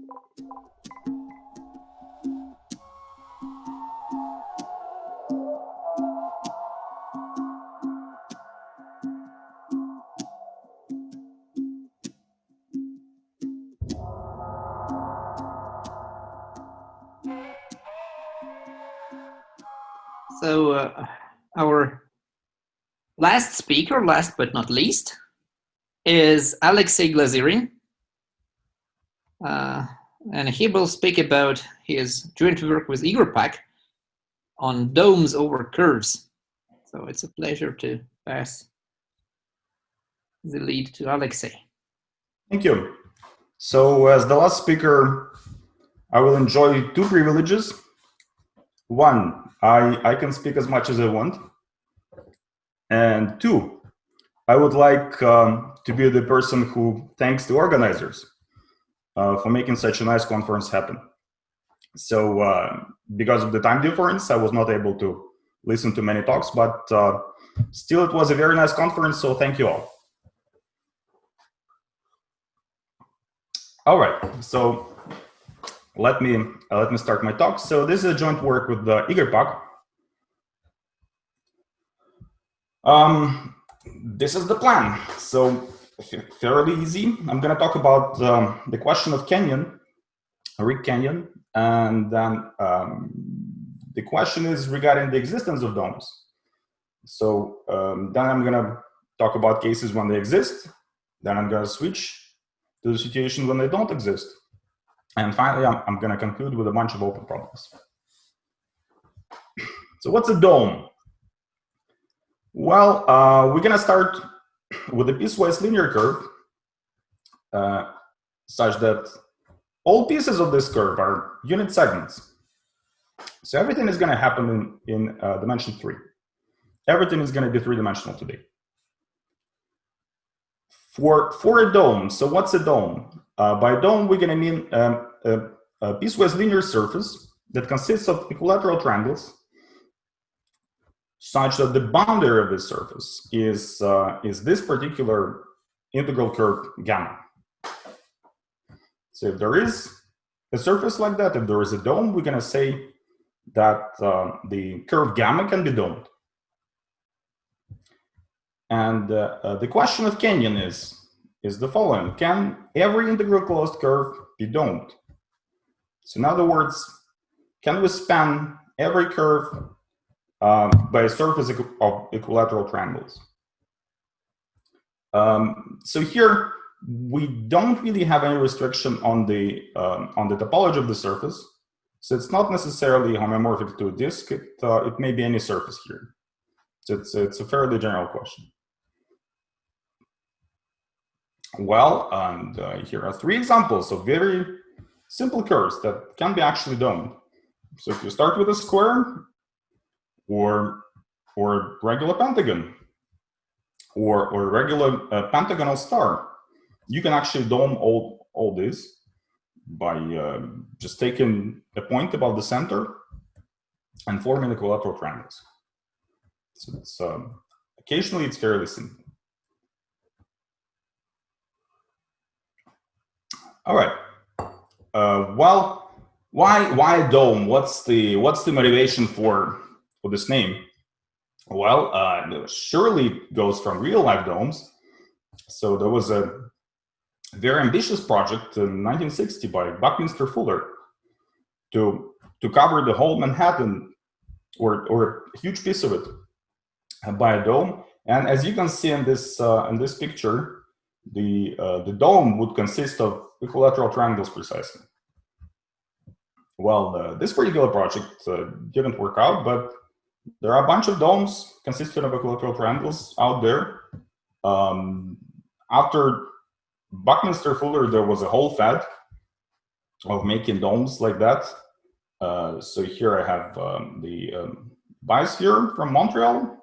So our last speaker, last but not least, is Alexey Glazyrin. And he will speak about his joint work with Igor Pak on domes over curves. So it's a pleasure to pass the lead to Alexey. Thank you. So as the last speaker, I will enjoy two privileges. One, I can speak as much as I want. And two, I would like to be the person who thanks the organizers for making such a nice conference happen. So because of the time difference, I was not able to listen to many talks, but still it was a very nice conference, so thank you all. All right, so let me start my talk. So this is a joint work with Igor Pak. This is the plan. So fairly easy. I'm going to talk about the question of canyon, Rick Canyon, and then the question is regarding the existence of domes. So then I'm going to talk about cases when they exist. Then I'm going to switch to the situation when they don't exist. And finally, I'm going to conclude with a bunch of open problems. So what's a dome? Well, we're going to start with a piecewise linear curve such that all pieces of this curve are unit segments. So everything is going to happen in dimension 3. Everything is going to be three-dimensional today. For a dome, so what's a dome? By a dome, we're going to mean a piecewise linear surface that consists of equilateral triangles such that the boundary of this surface is this particular integral curve gamma. So if there is a surface like that, if there is a dome, we're going to say that the curve gamma can be domed. And the question of canyon is the following: can every integral closed curve be domed? So in other words, can we span every curve by a surface of equilateral triangles? So here we don't really have any restriction on the topology of the surface. So it's not necessarily homeomorphic to a disk. It may be any surface here. So it's a fairly general question. Well, and here are 3 examples of very simple curves that can be actually domed. So if you start with a square, or regular pentagon, or regular pentagonal star, you can actually dome all this by just taking a point above the center and forming equilateral triangles. So it's, occasionally it's fairly simple. All right. Well, why a dome? What's the motivation for this name? Well, surely goes from real life domes. So there was a very ambitious project in 1960 by Buckminster Fuller to cover the whole Manhattan, or a huge piece of it, by a dome. And as you can see in this picture, the dome would consist of equilateral triangles precisely. Well, this particular project didn't work out, but there are a bunch of domes consisting of equilateral triangles out there. After Buckminster Fuller, there was a whole fad of making domes like that. So here I have the biosphere from Montreal,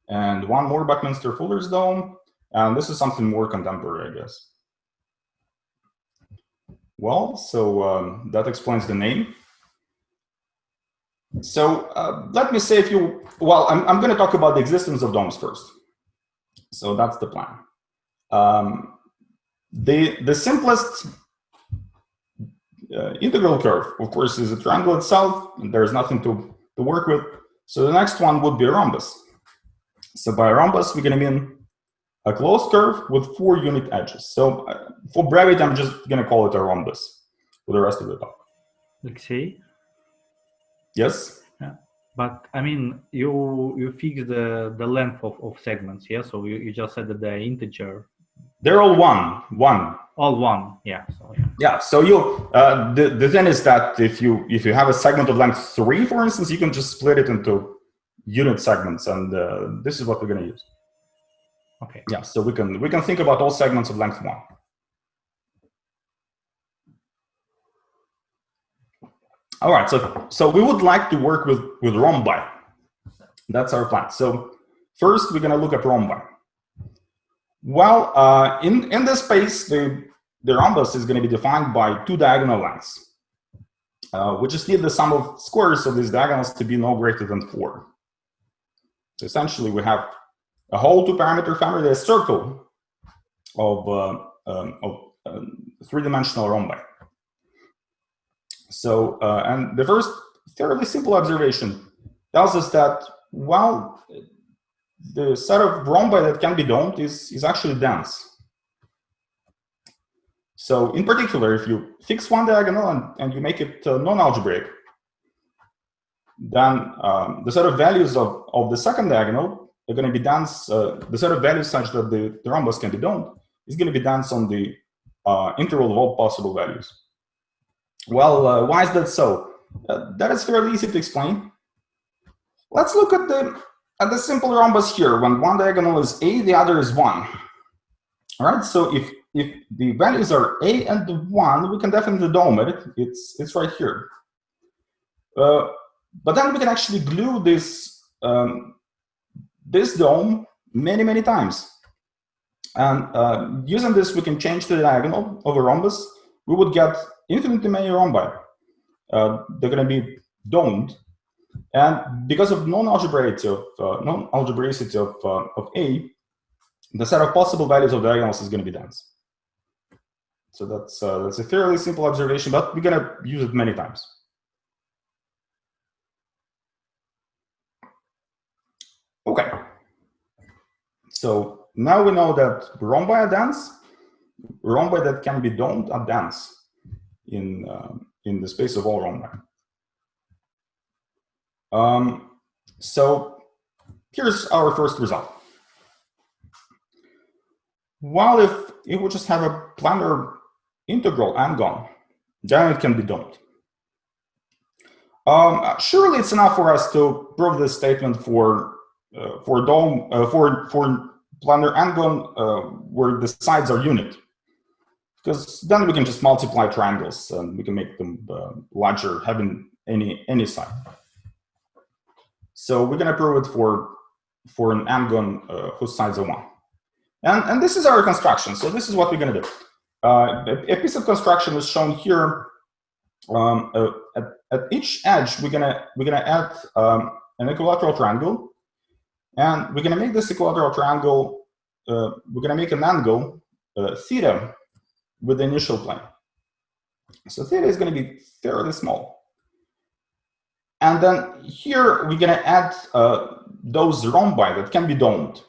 and one more Buckminster Fuller's dome, and this is something more contemporary, I guess. Well, so that explains the name. So let me say well, I'm going to talk about the existence of domes first. So that's the plan. The simplest integral curve, of course, is a triangle itself, and there's nothing to work with. So the next one would be a rhombus. So by a rhombus, we're going to mean a closed curve with 4 unit edges. So for brevity, I'm just going to call it a rhombus for the rest of the talk. Alexey? Yes? Yeah. But I mean, you fix the length of segments, yeah? So you just said that the integer. They're all one. All one, yeah. So yeah. Yeah. So you the thing is that if you have a segment of length 3, for instance, you can just split it into unit segments, and this is what we're going to use. Okay. Yeah. So we can think about all segments of length 1. All right. So we would like to work with rhombi. That's our plan. So first, we're going to look at rhombi. Well, in this space, the rhombus is going to be defined by 2 diagonal lengths. We just need the sum of squares of these diagonals to be no greater than 4. So essentially, we have a whole 2-parameter family, a circle of 3-dimensional rhombi. So, and the first fairly simple observation tells us that, well, the set of rhombi that can be domed is actually dense. So in particular, if you fix one diagonal and you make it non-algebraic, then the set of values of the second diagonal are going to be dense. The set of values such that the rhombus can be domed is going to be dense on the interval of all possible values. Well, why is that so? That is fairly easy to explain. Let's look at the simple rhombus here. When one diagonal is A, the other is 1. All right. So if the values are A and 1, we can definitely dome it. It's right here. But then we can actually glue this dome many times. And using this, we can change the diagonal of a rhombus. We would get infinitely many rhombi. They're going to be domed. And because of non-algebraicity of A, the set of possible values of diagonals is going to be dense. So that's a fairly simple observation, but we're going to use it many times. Okay. So now we know that rhombi are dense. Rhombi that can be domed are dense in the space of all rhombi. So here's our first result. Well, if we just have a planar integral angon, then it can be domed. Surely it's enough for us to prove this statement for planar angon where the sides are unit, because then we can just multiply triangles and we can make them larger, having any side. So we're going to prove it for an angon whose sides are 1. And this is our construction. So this is what we're going to do. A piece of construction is shown here. At each edge, we're gonna add an equilateral triangle, and we're gonna make this equilateral triangle. We're gonna make an angle theta with the initial plane. So theta is going to be fairly small. And then here we're going to add those rhombi that can be domed.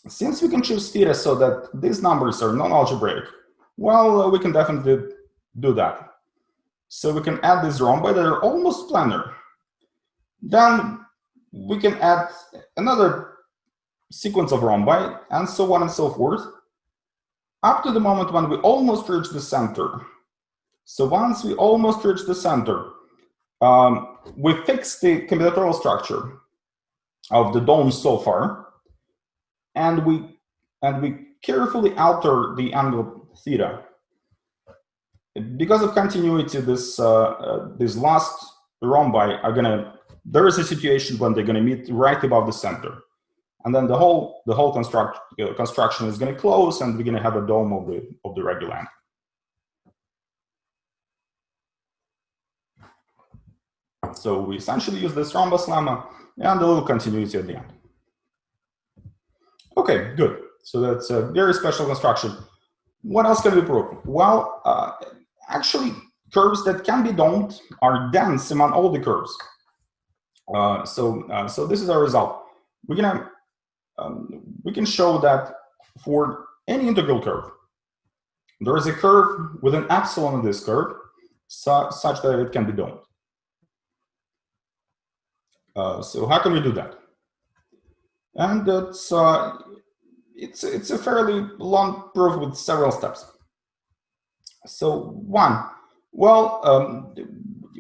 Since we can choose theta so that these numbers are non-algebraic, well, we can definitely do that. So we can add these rhombi that are almost planar. Then we can add another sequence of rhombi, and so on and so forth, up to the moment when we almost reach the center. So once we almost reach the center, we fix the combinatorial structure of the dome so far, and we carefully alter the angle theta. Because of continuity, these last rhombi are gonna. There is a situation when they're gonna meet right above the center, and then the whole construction is gonna close, and we're gonna have a dome of the regular angle. So we essentially use this rhombus lemma and a little continuity at the end. Okay, good. So that's a very special construction. What else can we prove? Well, actually, curves that can be domed are dense among all the curves. So this is our result. We can show that for any integral curve, there is a curve with an epsilon in this curve such that it can be domed. So how can we do that? And it's a fairly long proof with several steps. So one, well,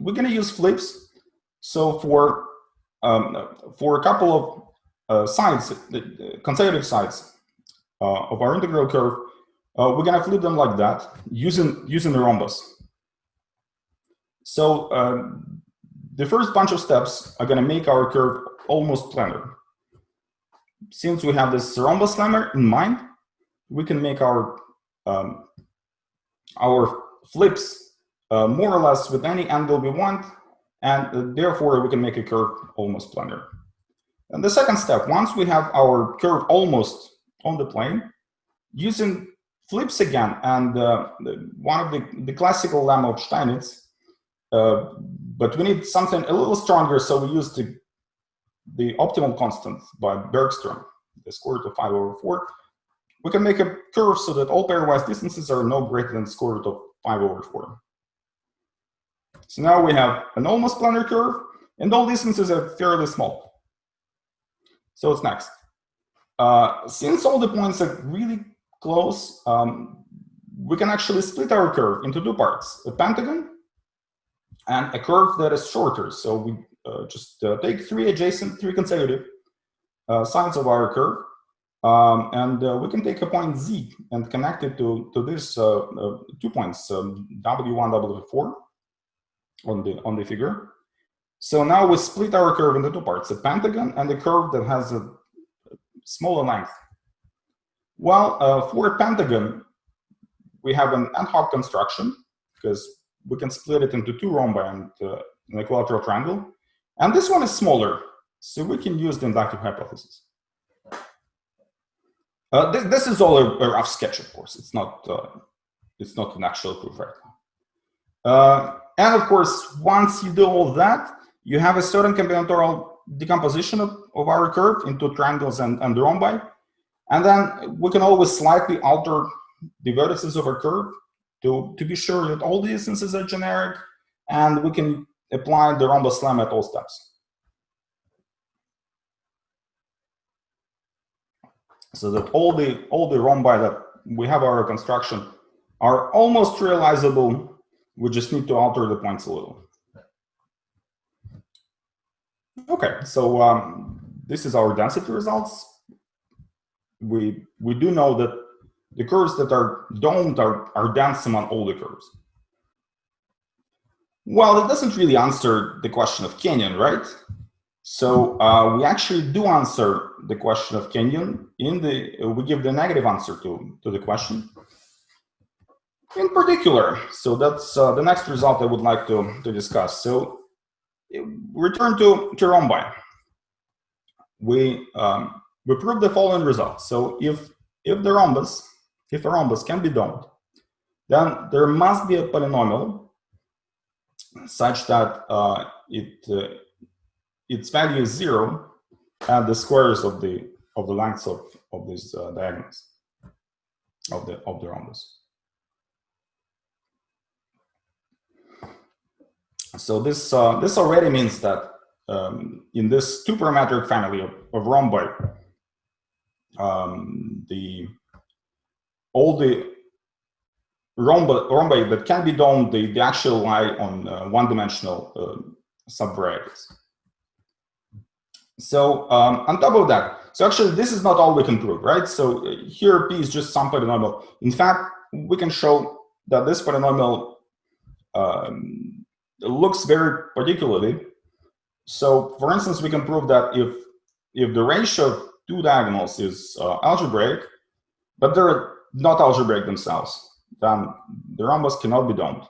we're going to use flips. So for a couple of sides, consecutive sides of our integral curve, we're going to flip them like that using the rhombus. So the first bunch of steps are going to make our curve almost planar. Since we have this rhombus lemma in mind, we can make our flips more or less with any angle we want, and therefore we can make a curve almost planar. And the second step, once we have our curve almost on the plane, using flips again, and one of the classical lemma of Steinitz, but we need something a little stronger, so we use the optimal constant by Bergström, the square root of 5/4. We can make a curve so that all pairwise distances are no greater than the square root of 5/4. So now we have an almost planar curve, and all distances are fairly small. So what's next? Since all the points are really close, we can actually split our curve into two parts, a pentagon and a curve that is shorter. So we just take three consecutive sides of our curve, and we can take a point Z and connect it to these 2 points, W1, W4 on the figure. So now we split our curve into two parts, a pentagon and a curve that has a smaller length. Well, for a pentagon, we have an ad-hoc construction because we can split it into two rhombi and an equilateral triangle. And this one is smaller, so we can use the inductive hypothesis. This is all a rough sketch, of course. It's not an actual proof right now. And of course, once you do all that, you have a certain combinatorial decomposition of our curve into triangles and rhombi. And then we can always slightly alter the vertices of our curve to be sure that all the distances are generic, and we can apply the rhombus lemma at all steps. So that all the rhombi that we have our construction are almost realizable. We just need to alter the points a little. Okay, so this is our density results. We do know that the curves that are domed are dense among all the curves. Well, it doesn't really answer the question of canyon, right? So we actually do answer the question of canyon we give the negative answer to the question. In particular, so that's the next result I would like to discuss. So return to rhombi. We prove the following result. So if a rhombus can be domed, then there must be a polynomial such that its value is 0 at the squares of the lengths of these diagonals of the rhombus. So this already means that in this two-parametric family of rhombi, all the rhombi that can be domed, they actually lie on one-dimensional subvarieties. So on top of that, so actually this is not all we can prove, right? So here P is just some polynomial. In fact, we can show that this polynomial looks very particularly. So for instance, we can prove that if the ratio of two diagonals is algebraic, but they're not algebraic themselves, then the rhombus cannot be domed.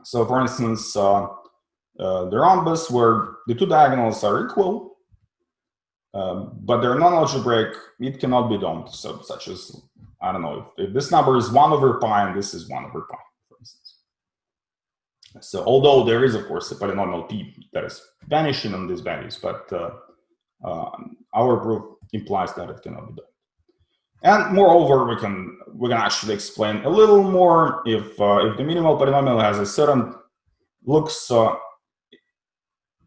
So for instance, the rhombus where the two diagonals are equal, but they're non-algebraic, it cannot be domed. So such as, I don't know, if this number is 1/pi and this is 1/pi, for instance. So although there is, of course, a polynomial p that is vanishing on these values, but our proof implies that it cannot be done. And moreover, we can actually explain a little more if the minimal polynomial has a certain looks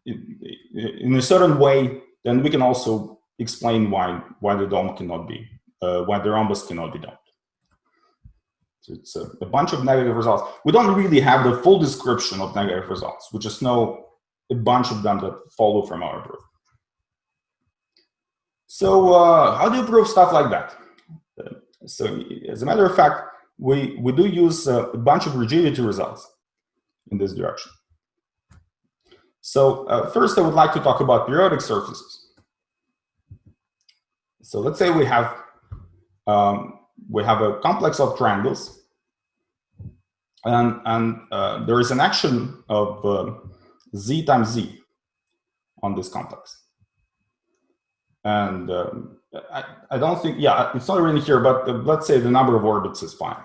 in a certain way, then we can also explain why the dome cannot be why the rhombus cannot be domed. So it's a bunch of negative results. We don't really have the full description of negative results. We just know a bunch of them that follow from our proof. So how do you prove stuff like that? So as a matter of fact, we do use a bunch of rigidity results in this direction. So first I would like to talk about periodic surfaces. So let's say we have a complex of triangles, and there is an action of z times z on this complex. And I don't think, yeah, it's not written here, but let's say the number of orbits is finite.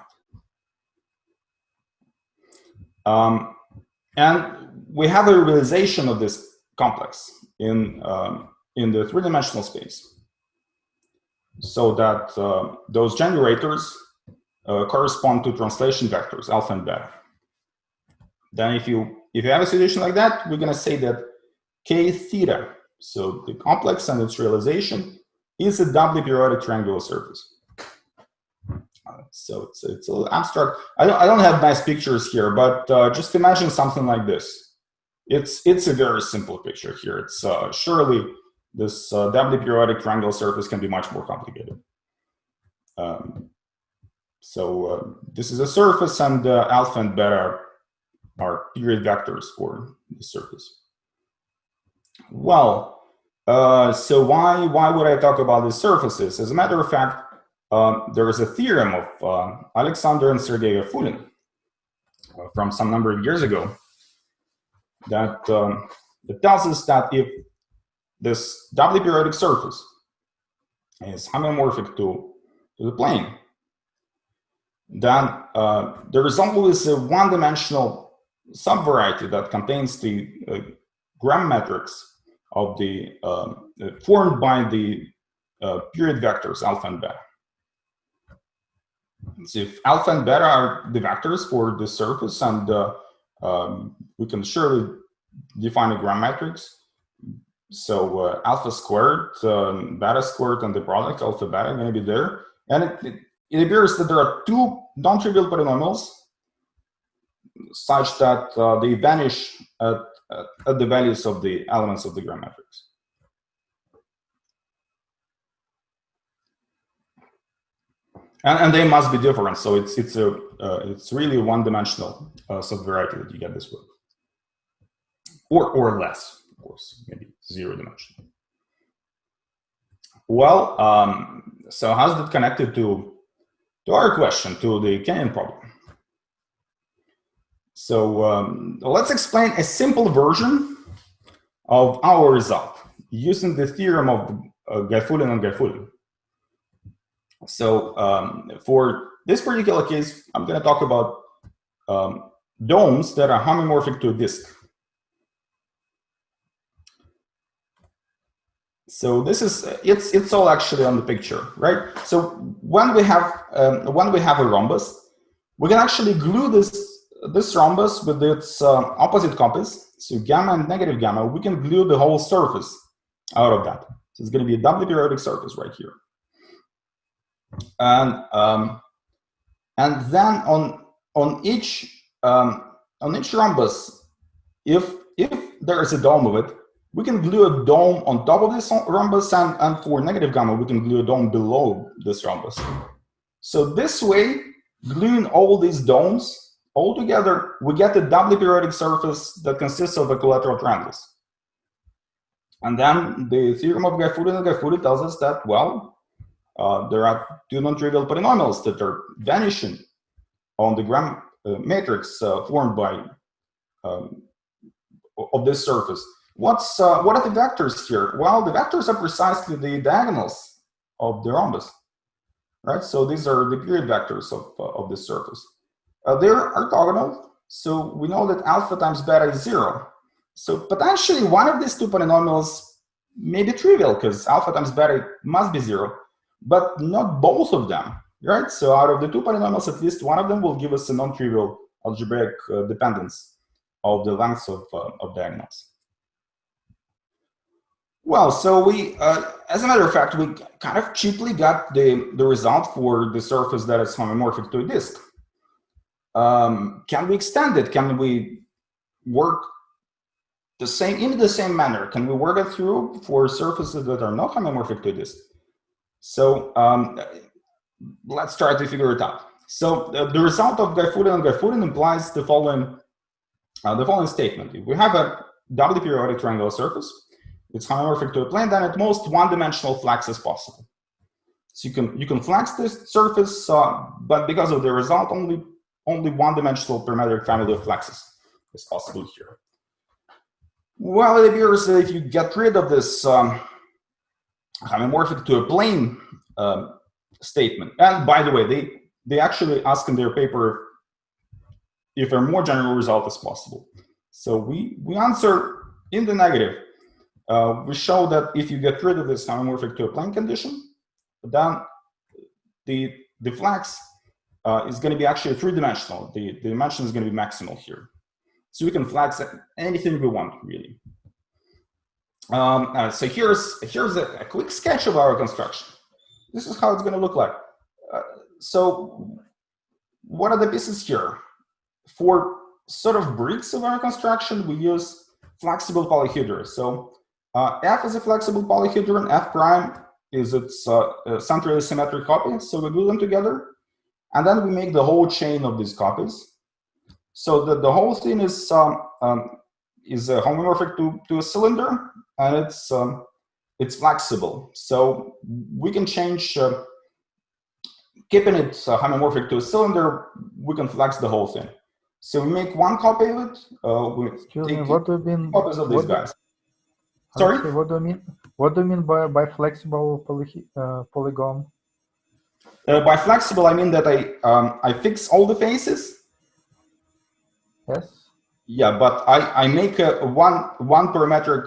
And we have a realization of this complex in the three-dimensional space, so that those generators correspond to translation vectors alpha and beta. Then if you have a situation like that, we're going to say that k theta, so the complex and its realization, is a doubly periodic triangular surface. So it's a little abstract. I don't have nice pictures here, but just imagine something like this. It's a very simple picture here. It's surely this doubly periodic triangular surface can be much more complicated. This is a surface, and alpha and beta are period vectors for the surface. Well, so why would I talk about these surfaces? As a matter of fact, there is a theorem of Alexander and Sergei Gaifullin from some number of years ago that tells us that if this doubly periodic surface is homeomorphic to the plane, then there is always a one-dimensional subvariety that contains the gram matrix of the formed by the period vectors alpha and beta. So if alpha and beta are the vectors for the surface, and we can surely define a gram matrix. So alpha squared, beta squared, and the product alpha beta are going to be there. And it appears that there are two non-trivial polynomials such that they vanish at the values of the elements of the gram matrix. And they must be different, so it's really one-dimensional subvariety that you get this with, or less, of course, maybe zero-dimensional. Well, so how's that connected to our question, to the Kenyan problem? So let's explain a simple version of our result using the theorem of Gaifullin and Gaifullin. So for this particular case, I'm going to talk about domes that are homomorphic to a disk. So this is it's all actually on the picture, right? So when we have a rhombus, we can actually glue this rhombus with its opposite copies, so gamma and negative gamma. We can glue the whole surface out of that. So it's going to be a doubly periodic surface right here. And then on each rhombus, if there is a dome of it, we can glue a dome on top of this rhombus, and for negative gamma, we can glue a dome below this rhombus. So this way, gluing all these domes all together, we get a doubly periodic surface that consists of equilateral triangles. And then the theorem of Gaifullin and Gaifullin tells us that, well, there are two non-trivial polynomials that are vanishing on the gram matrix formed by of this surface. What are the vectors here? Well, the vectors are precisely the diagonals of the rhombus, right? So these are the period vectors of this surface. They're orthogonal, So we know that alpha times beta is 0. So potentially one of these two polynomials may be trivial because alpha times beta must be 0, but not both of them, right? So out of the two polynomials, at least one of them will give us a non-trivial algebraic dependence of the lengths of diagonals. Well, so we, as a matter of fact, we kind of cheaply got the result for the surface that is homomorphic to a disk. Can we extend it? Can we work in the same manner? Can we work it through for surfaces that are not homomorphic to a disk? So let's try to figure it out. So the result of Gaifullin-Gaifullin implies the following statement. If we have a doubly periodic triangular surface, it's homomorphic to a plane, then at most one-dimensional flex is possible. So you can flex this surface, but because of the result, only one-dimensional parametric family of flexes is possible here. Well, it appears that if you get rid of this homomorphic to a plane statement, and by the way, they actually ask in their paper if a more general result is possible. So we answer in the negative. We show that if you get rid of this homomorphic to a plane condition, then the flex is going to be actually three-dimensional. The dimension is going to be maximal here. So we can flex anything we want, really. So here's a quick sketch of our construction. This is how it's going to look like. So what are the pieces here? For sort of bricks of our construction, we use flexible polyhedra. So F is a flexible polyhedron, F prime is its centrally symmetric copy. So we glue them together, and then we make the whole chain of these copies. So the whole thing is homomorphic to a cylinder, and it's flexible. So we can change, keeping it homomorphic to a cylinder, we can flex the whole thing. So we make one copy of it. Excuse me, what do you mean? Copies of these guys. Sorry? Alexey, what do you mean? What do you mean by flexible polygon? By flexible, I mean that I fix all the faces. Yes. Yeah, but I make a one parametric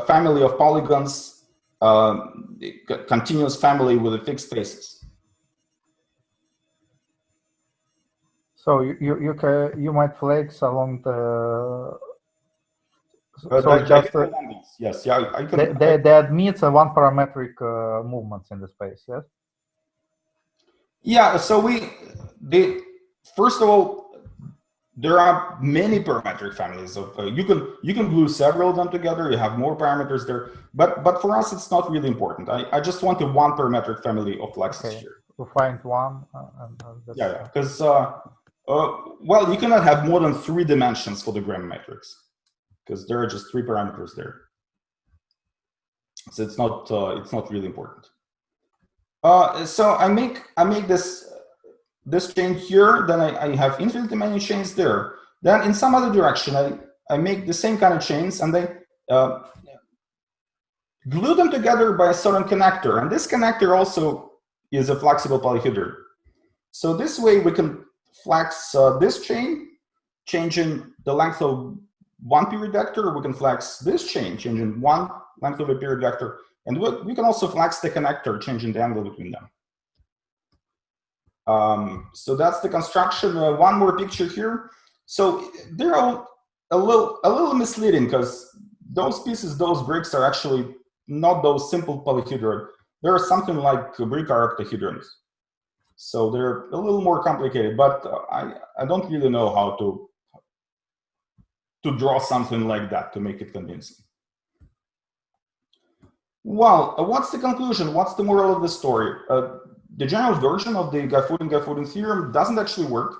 family of polygons, continuous family with the fixed faces. So you might flex along the. Yes, yeah, I can. They admit one parametric movements in the space. Yes. Yeah. So first of all, there are many parametric families of you can glue several of them together. You have more parameters there, but for us it's not really important. I just want a one parametric family of flexes here. We find one. Yeah, because well, you cannot have more than 3 dimensions for the Gram matrix because there are just 3 parameters there. So it's not really important. So I make this chain here, then I have infinitely many chains there. Then in some other direction, I make the same kind of chains and they glue them together by a certain connector. And this connector also is a flexible polyhedron. So this way we can flex this chain, changing the length of one period vector. We can flex this chain, changing one length of a period vector. And we can also flex the connector, changing the angle between them. So that's the construction. One more picture here. So they're all a little misleading because those pieces, those bricks are actually not those simple polyhedron. They're something like brick octahedrons. So they're a little more complicated, but I don't really know how to draw something like that to make it convincing. Well, what's the conclusion? What's the moral of the story? The general version of the Gaifullin-Gaifullin theorem doesn't actually work.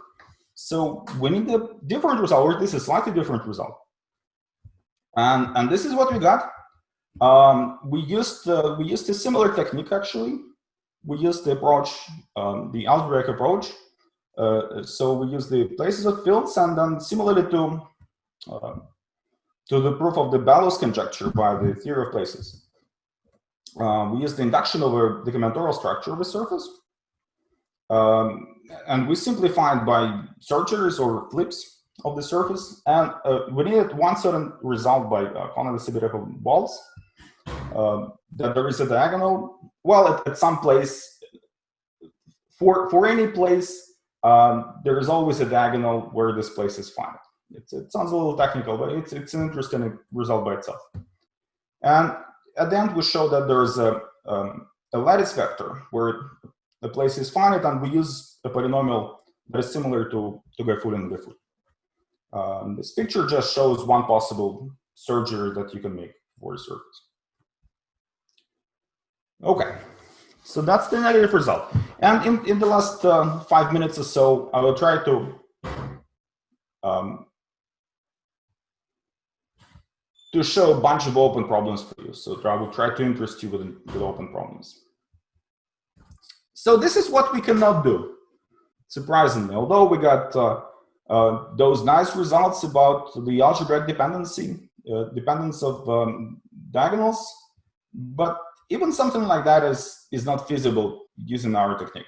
So we need a different result, or at least a slightly different result. And this is what we got. We used a similar technique actually. We used the approach, the algebraic approach. So we use the places of fields, and then similarly to the proof of the Ballows conjecture by the theory of places. We use the induction over the combinatorial structure of a surface. And we simplified by surgeries or flips. of the surface, and we needed one certain result by Connelly-Sabitov-Walz, that there is a diagonal. Well, at some place, for any place, there is always a diagonal where this place is finite. It sounds a little technical, but it's an interesting result by itself. And at the end, we show that there is a lattice vector where the place is finite, and we use a polynomial that is similar to Gaifullin-Gaifullin. This picture just shows one possible surgery that you can make for a surface. Okay, so that's the negative result. And in the last 5 minutes or so, I will try to show a bunch of open problems for you. So I will try to interest you with open problems. So this is what we cannot do, surprisingly. Although we got those nice results about the algebraic dependency, dependence of diagonals, but even something like that is not feasible using our technique.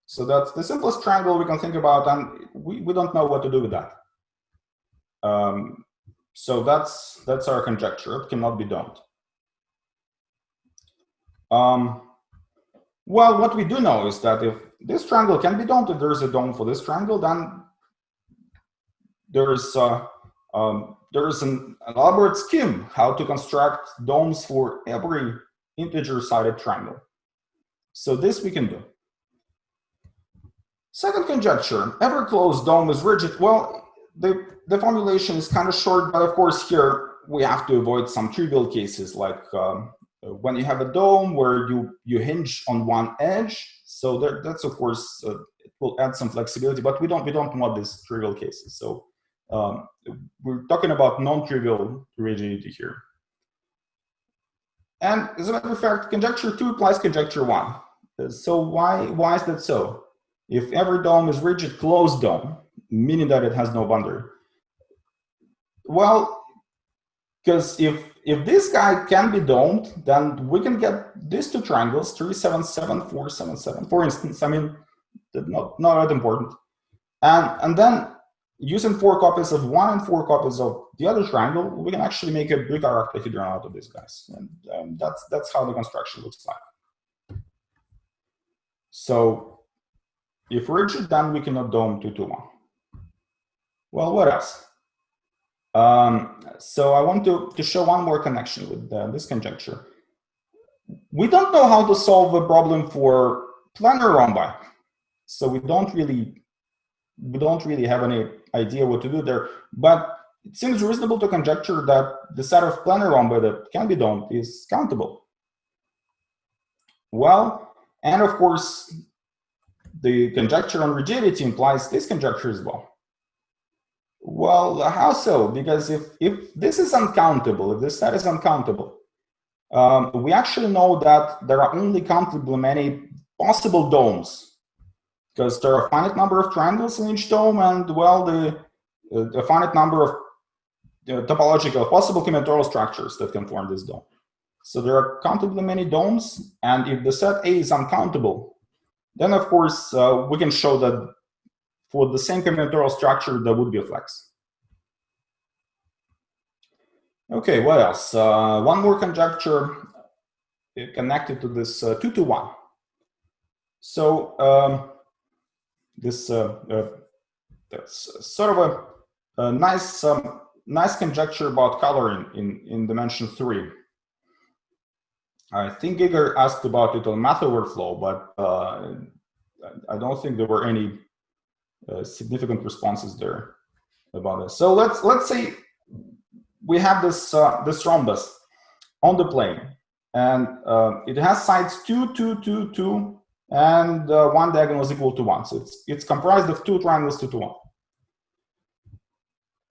So that's the simplest triangle we can think about, and we don't know what to do with that. So that's our conjecture. It cannot be domed. Well, what we do know is that if this triangle can be domed, if there is a dome for this triangle, then there is an elaborate scheme how to construct domes for every integer-sided triangle. So this we can do. Second conjecture, every closed dome is rigid. Well, the formulation is kind of short, but of course here we have to avoid some trivial cases, like when you have a dome where you hinge on one edge. So that's of course it will add some flexibility, but we don't want these trivial cases. So we're talking about non-trivial rigidity here. And as a matter of fact, conjecture 2 applies conjecture 1. So why is that so? If every dome is rigid closed dome, meaning that it has no boundary. Well, because if this guy can be domed, then we can get these two triangles, 3, 7, 7, 4, 7, 7, for instance. I mean, not that important. And then using 4 copies of one and 4 copies of the other triangle, we can actually make a big octahedron out of these guys. And that's how the construction looks like. So if rigid, then we cannot dome 2, 2, 1. Well, what else? So I want to show one more connection with this conjecture. We don't know how to solve a problem for planar rhombi. So we don't really have any idea what to do there, but it seems reasonable to conjecture that the set of planar rhombi that can be domed is countable. Well, and of course, the conjecture on rigidity implies this conjecture as well. Well, how so? Because if this is uncountable, if this set is uncountable, we actually know that there are only countably many possible domes, because there are a finite number of triangles in each dome, and well, the finite number of topological possible combinatorial structures that can form this dome. So there are countably many domes, and if the set A is uncountable, then of course we can show that for the same combinatorial structure there would be a flex. Okay, what else? One more conjecture connected to this 2 to 1. So this that's sort of a nice conjecture about coloring in dimension 3. I think Igor asked about it on Math Overflow, but I don't think there were any significant responses there about this. So let's say we have this this rhombus on the plane, and it has sides 2, 2, 2, 2, and one diagonal is equal to 1. So it's comprised of 2 triangles 2 to 1.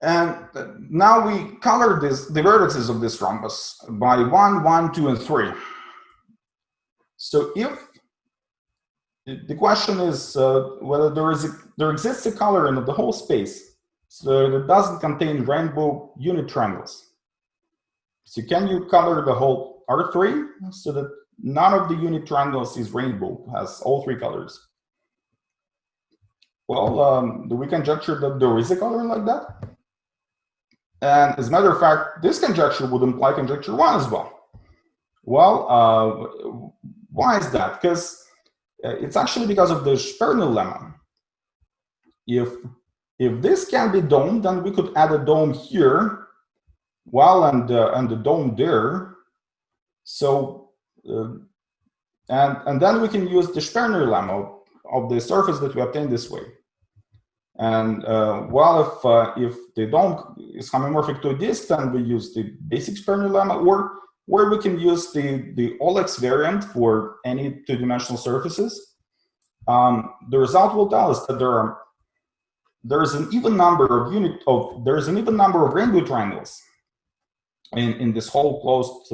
And now we color the vertices of this rhombus by 1, 1, 2, and 3. So if the question is whether there exists a coloring of the whole space so that it doesn't contain rainbow unit triangles. So can you color the whole R3 so that none of the unit triangles is rainbow, has all 3 colors? Well, we conjecture that there is a color like that. And as a matter of fact, this conjecture would imply conjecture 1 as well. Well, why is that? Because it's actually because of the Sperner lemma. If this can be domed, then we could add a dome here, well, and the dome there. So, and then we can use the Sperner lemma of the surface that we obtain this way. And well, if the dome is homomorphic to a disk, then we use the basic Sperner lemma, or we can use the Olex variant for any two-dimensional surfaces. The result will tell us that there's an even number of rainbow triangles in this whole closed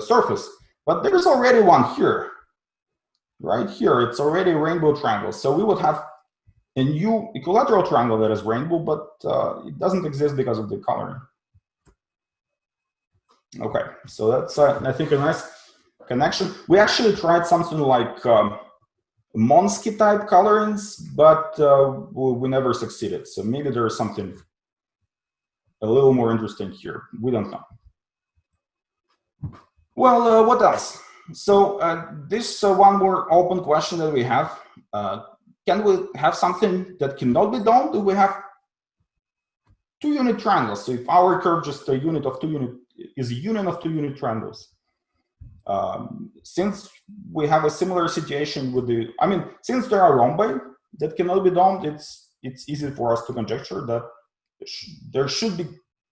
surface, but there's already one here, right here. It's already a rainbow triangle, so we would have a new equilateral triangle that is rainbow, but it doesn't exist because of the coloring. Okay, so that's I think a nice connection. We actually tried something like Monsky type colorings, but we never succeeded. So maybe there is something a little more interesting here. We don't know. Well, what else? So this one more open question that we have. Can we have something that cannot be domed? Do we have two-unit triangles? So if our curve just a unit of is a union of two-unit triangles. Since we have a similar situation with since there are rhombi that cannot be domed, it's easy for us to conjecture that there should be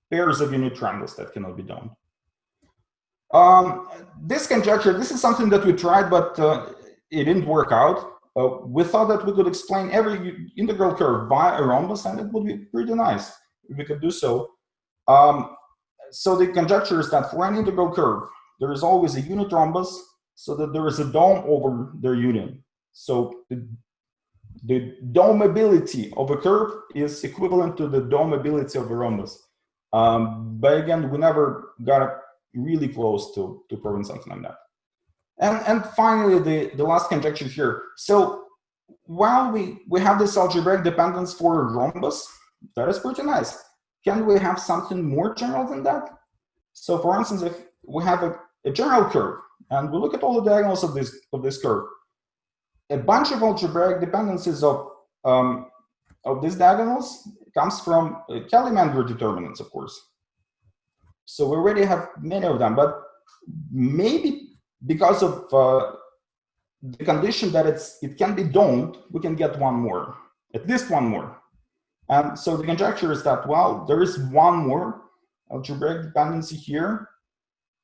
pairs of unit triangles that cannot be domed. This conjecture, this is something that we tried, but it didn't work out. We thought that we could explain every integral curve by a rhombus, and it would be pretty nice if we could do so. So the conjecture is that for an integral curve, there is always a unit rhombus, so that there is a dome over their union. So the domability of a curve is equivalent to the domability of a rhombus. But again, we never got really close to proving something like that. And finally, the last conjecture here. So while we have this algebraic dependence for a rhombus, that is pretty nice. Can we have something more general than that? So for instance, if we have a general curve, and we look at all the diagonals of this curve, a bunch of algebraic dependencies of these diagonals comes from Kelly-Mandler determinants, of course. So we already have many of them, but maybe because of the condition that it can be domed, we can get one more, at least one more. And so the conjecture is that, well, there is one more algebraic dependency here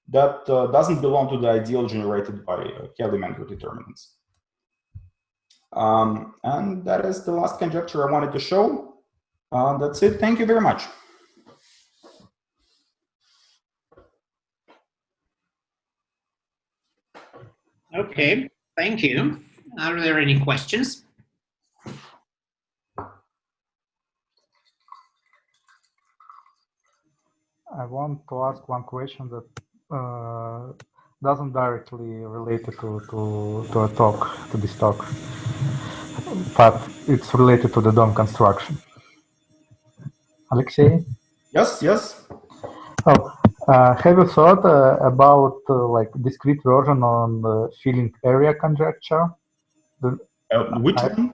that doesn't belong to the ideal generated by Kelly-Mandler determinants. And that is the last conjecture I wanted to show. That's it. Thank you very much. Okay, thank you. Are there any questions? I want to ask one question that doesn't directly relate to this talk, but it's related to the DOM construction. Alexey? Yes, yes. Oh, have you thought about like discrete version on the filling area conjecture? Which one?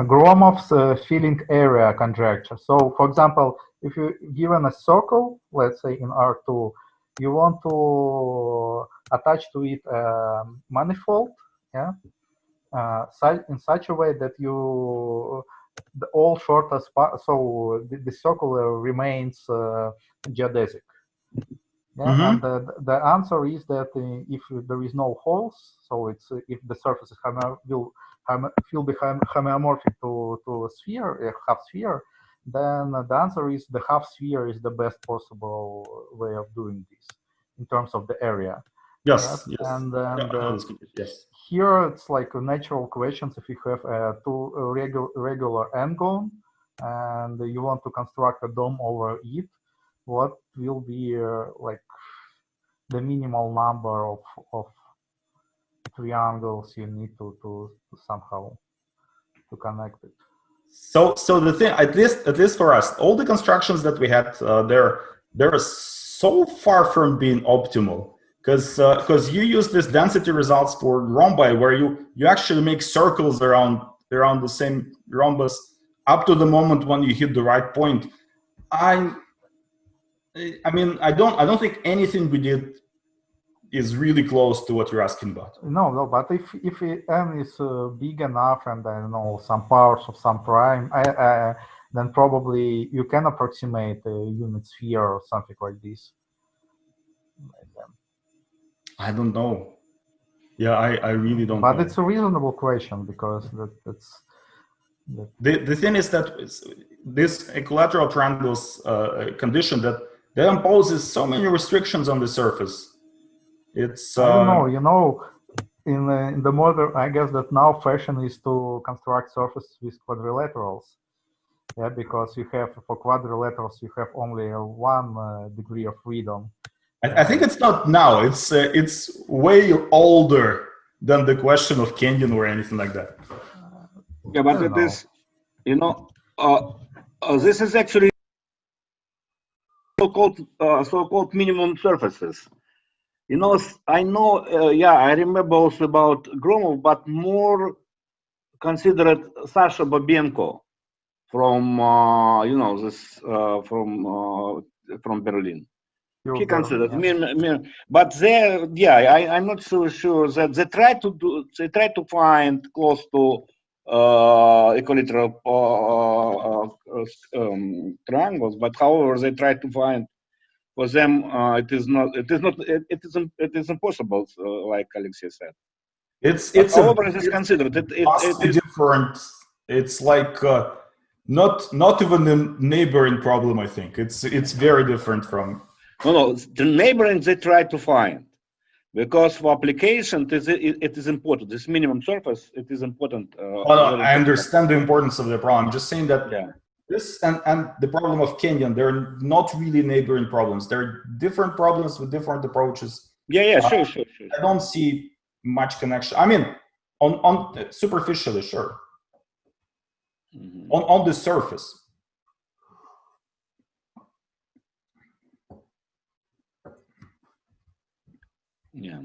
Gromov's filling area conjecture. So, for example, if you given a circle, let's say in R2, you want to attach to it a manifold, yeah, in such a way that all shortest part, so the circle remains geodesic. Yeah, and the answer is that if there is no holes, so it's if the surface is will be homeomorphic to a sphere, a half sphere, then the answer is the half sphere is the best possible way of doing this in terms of the area. Yes, yes. And yes. Here it's like natural questions. If you have two regular n-gon and you want to construct a dome over it, what will be like the minimal number of triangles you need to somehow to connect it? So the thing, at least for us, all the constructions that we had, they're so far from being optimal, because you use this density results for rhombi, where you actually make circles around the same rhombus up to the moment when you hit the right point. I mean, I don't think anything we did is really close to what you're asking about. No, but if n is big enough, and I know some powers of some prime, then probably you can approximate a unit sphere or something like this. I don't know. Yeah, I really don't but know. It's a reasonable question, because that's the thing is that this equilateral triangles condition that imposes so many restrictions on the surface. It's I don't know, you know, in the modern, I guess that now fashion is to construct surfaces with quadrilaterals. Yeah, because you have, for quadrilaterals, you have only one degree of freedom. I think it's not now. It's way older than the question of Kenyon or anything like that. Yeah, but it is, you know, this is actually so-called minimum surfaces. You know, I know, yeah, I remember also about Gromov, but more considered Sasha Babenko from, you know, this from Berlin. He considered, yeah. But they, yeah, I'm not so sure that they try to find close to equilateral triangles, but however they try to find, for them it is impossible, like Alexey said. However, it is considered it is different. It's like not even a neighboring problem. I think it's very different from. No, the neighboring they try to find, because for application it is important. This minimum surface, it is important. I understand the importance of the problem. I'm just saying that, yeah. This and the problem of Kenyon, they're not really neighboring problems. They're different problems with different approaches. Yeah, sure. I don't see much connection. I mean, on superficially, sure. Mm-hmm. On the surface. Yeah.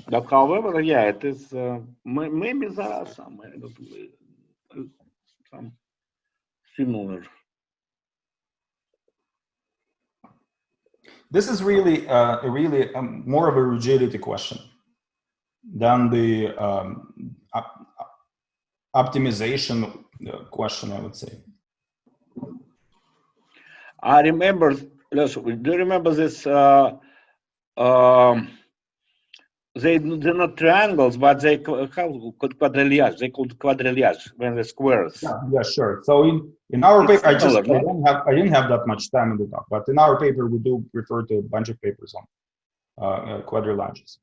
But however, yeah, it is maybe there are some similar. This is really more of a rigidity question than the optimization question, I would say. I remember. Do you remember this? They're not triangles, but they quadrilaterals. They called quadrilaterals when they're squares. Yeah, sure. So in our paper, I didn't have that much time in the talk, but in our paper we do refer to a bunch of papers on quadrilaterals.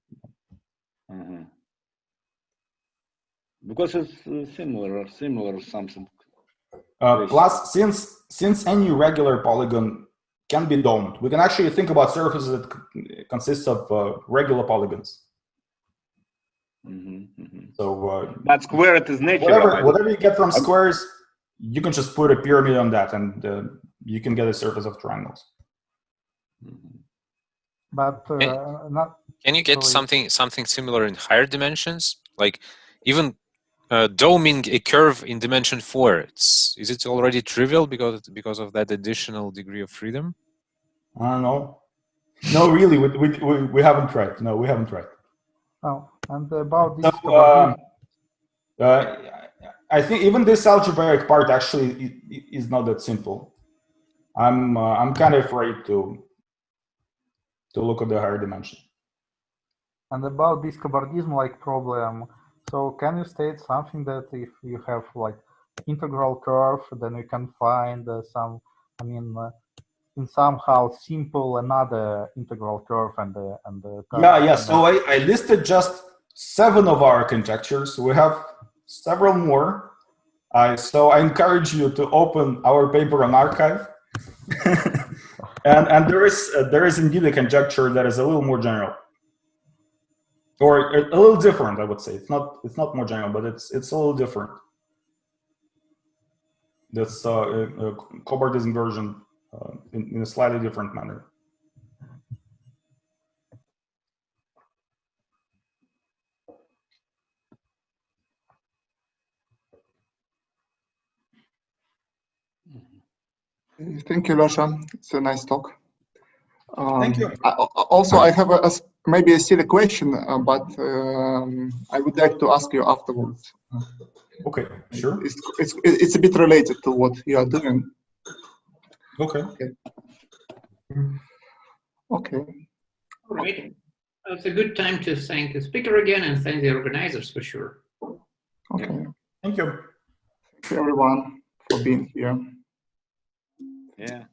Mm-hmm. Because it's similar something. Plus, since any regular polygon can be domed, we can actually think about surfaces that consist of regular polygons. So, but square it is natural. Whatever you get from squares, you can just put a pyramid on that, and you can get a surface of triangles. But can you get something similar in higher dimensions, like even doming a curve in dimension 4? Is it already trivial because of that additional degree of freedom? I don't know. No, really, we haven't tried. No, we haven't tried. Oh, and about this. I think even this algebraic part actually is not that simple. I'm kind of afraid to look at the higher dimension. And about this cobordism-like problem, so can you state something that if you have like integral curve, then you can find some, I mean, in somehow simple another integral curve and yeah. So I listed just 7 of our conjectures. We have several more. So I encourage you to open our paper on arXiv. and there is indeed a conjecture that is a little more general. or a little different, I would say. It's not more general, but it's a little different. That's cobordism inversion in a slightly different manner. Thank you, Losha. It's a nice talk. Thank you. Also, I have maybe a silly question, but I would like to ask you afterwards. Okay, sure. It's a bit related to what you are doing. Okay. Okay. All right. It's a good time to thank the speaker again and thank the organizers for sure. Okay. Thank you. Thank you, everyone, for being here. Yeah.